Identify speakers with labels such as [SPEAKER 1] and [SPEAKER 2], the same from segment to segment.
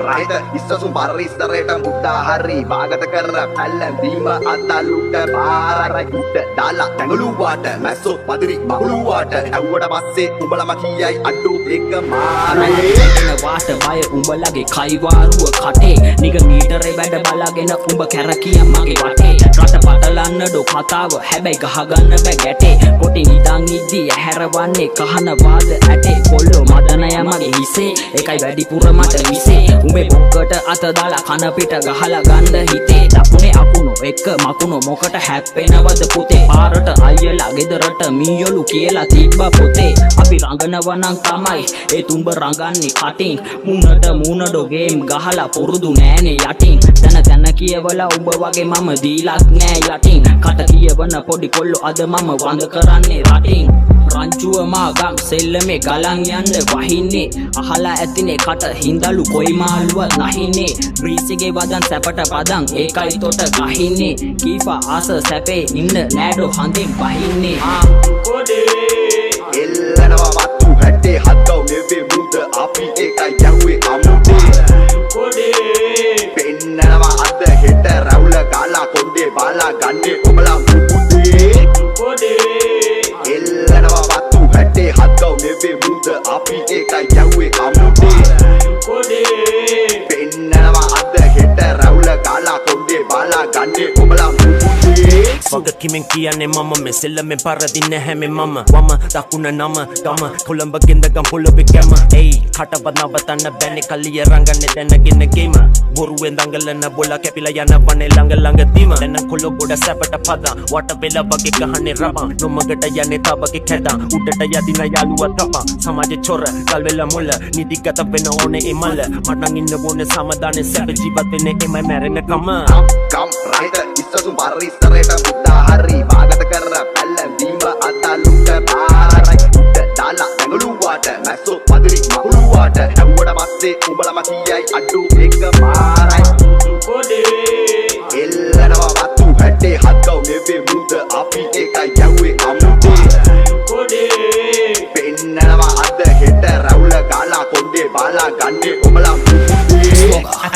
[SPEAKER 1] රහිත ඉස්සසුම් පරිස්සරයට මුද්දා හරි වාගත කර පැල්ලැන්දීම අතල්ලුට පාරයි උඩ දාලා තැඟලුවාට මැස්සෝ පදිරි මහුලුවාට ඇව්වට පස්සේ උඹලම කියයි අඩු එක මාරයි
[SPEAKER 2] වාට බය උඹලගේ කයිවාරුව කටේ නිග මීටරේ වැඩ බලාගෙන උඹ කැරකිය මගේ වටේ රට පටලන්න ඩෝ කතාව හැබැයි ගහගන්න බෑ ගැටේ කොටි නිදන් ඉද්දි ඇහැරවන්නේ කහන වාද ඇටේ කොල්ලෝ මදනය මගේ හිසේ ඒකයි වැඩිපුර මට විසේ උඹේ බොක්කට අත දාලා කන පිට ගහලා ගන්න හිතේ දකුණේ අකුණු එක මකුණු මොකට හැප්පෙනවද පුතේ පාරට අයියලා ගෙදරට මීයලු කියලා තිබ්බ පොතේ අපි රඟනවා නම් තමයි ඒ තුඹ රඟන්නේ කටින් මුණට මුණඩෝ ගේම් ගහලා පුරුදු නෑනේ යටින් තන තන කියවලා උඹ වගේ මම දීලක් නෑ යටින් කට කියවන පොඩි කොල්ලෝ අද මම වඳ කරන්නේ රටින් රංචුව මාගම් සෙල්ලමේ ගලන් යන්න වහින්නේ අහලා ඇතිනේ කට හින්දලු කොයි මාළුවත් නැහින්නේ බ්‍රීසිගේ වදන් සැපට පදන් ඒකයි තොට ගහින්නේ කීපා ආස සැපේ ඉන්න නෑඩෝ හඳින් වහින්නේ
[SPEAKER 1] කොඩේ එල්ලනවා වත්තු හැටේ හත්කව නෙවේ මුද අපි ඒකයි යව්වේ අමුතේ කොඩේ පෙන්නනවා අද හෙට රැවුල ගාලා කොණ්ඩේ බාලා ගන්නේ ඔබලා මුකුතේ කොඩේ එල්ලනවා වත්තු හැටේ හත්කව නෙවේ මුද අපි ඒකයි යව්වේ අමුතේ කොඩේ පෙන්නනවා අද හෙට රැවුල ගාලා කොණ්ඩේ බාලා ගන්නේ ඔබලා මුකුතේ
[SPEAKER 3] වගකීමෙන් කියන්නේ මම මේ සෙල්ලමෙන් පරදින්නේ හැමේ මම වම දකුණ නම ගම කොළඹ ගෙන්දගම් පොළොවේ කැම එයි කටවත් නවතන්න බැන්නේ කලිය රංගන්නේ දැනගෙන ගේම බොරුවෙන් දඟලන බොල කැපිලා යන වනේ ළඟ ළඟදීම දැන කොළො ගොඩ සැපට පදා වට වෙලා වගේ ගහන්නේ රබා නොමගට යන්නේ තාවගේ කැදා උඩට යදින යාළුවා තපා සමාජේ චොර කල් වෙලා මුල නිදිගත වෙන ඕනේ ඒ මල මටන් ඉන්න ඕනේ සමාදානේ සැප ජීවත් වෙන්නේ එමය මැරෙන කම
[SPEAKER 1] රහිත ඉස්සසුම් පරිස්සරයට මුද්දා හරි වාගත කර පැල්ලැන්දීම අතල්ලුට පාරයි උඩ දාලා තැඟලුවාට මැස්සෝ පදිරි මහුලුවාට ඇව්වට පස්සේ උඹලම කියයි අඩු එක මාරයි කොඩේ එල්ලනවා වත්තු හැටේ හත්කව නෙවේ මුද අපි ඒකයි යව්වේ අමුතේ කොඩේ පෙන්නනවා අද හෙට රැවුල ගාලා කොණ්ඩේ බාලා ගන්නේ ඔබලා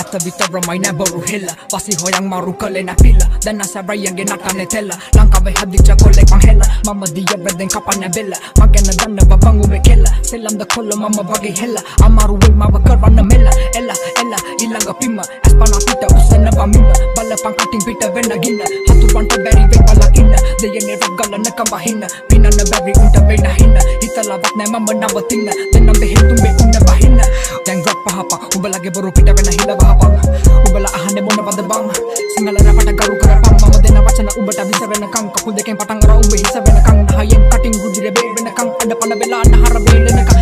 [SPEAKER 4] At විතරමයි නැබරු හෙල්ල පසි හොයන් මරු කලේ නැපිල්ල දැන් සැබයන්ගේ නටන්නේ තෙල්ල ලංකාවේ හදිච්ච කොල්ලෙක් මං හෙල්ල මම දිය බෙදෙන් කපන්න බෙල්ල මගෙන් දන්න බබන් උඹේ කෙල්ල සෙල්ලම්ද කොල්ල මම වගේ හෙල්ල අමාරු වෙයි මව කරවන්න මෙල්ල එල්ල එල්ල ඊළඟ පිම්ම ඇස්පනා පිට උසන්න බමින්න බලපන් කටින් පිට වෙන්න ගින්න හතු පන්ට බැරි වෙයි බලකින්න දෙයනේ රගලන කඹහින්න පිනන්න බැරි උන්ට වෙන්න හින්න හිතලවත් නැ මම නවතින්න දෙන්නම් බෙහෙතුම්බේ උන්න බහින්න දැන් රොප් පහප උඹලගේ බොරු පිට වෙන්න හිල වහපන් උඹලා අහන්නේ මොනවද බං සිංහල රැපට කරු කරපන් මම දෙන වචන උඹට විස වෙනකන් කකුල් දෙකෙන් පටන් අර උඹ හිස වෙනකන් නහයෙන් කටින් ගුදිරේ බේ වෙනකන් අඬ පන වෙලා නහර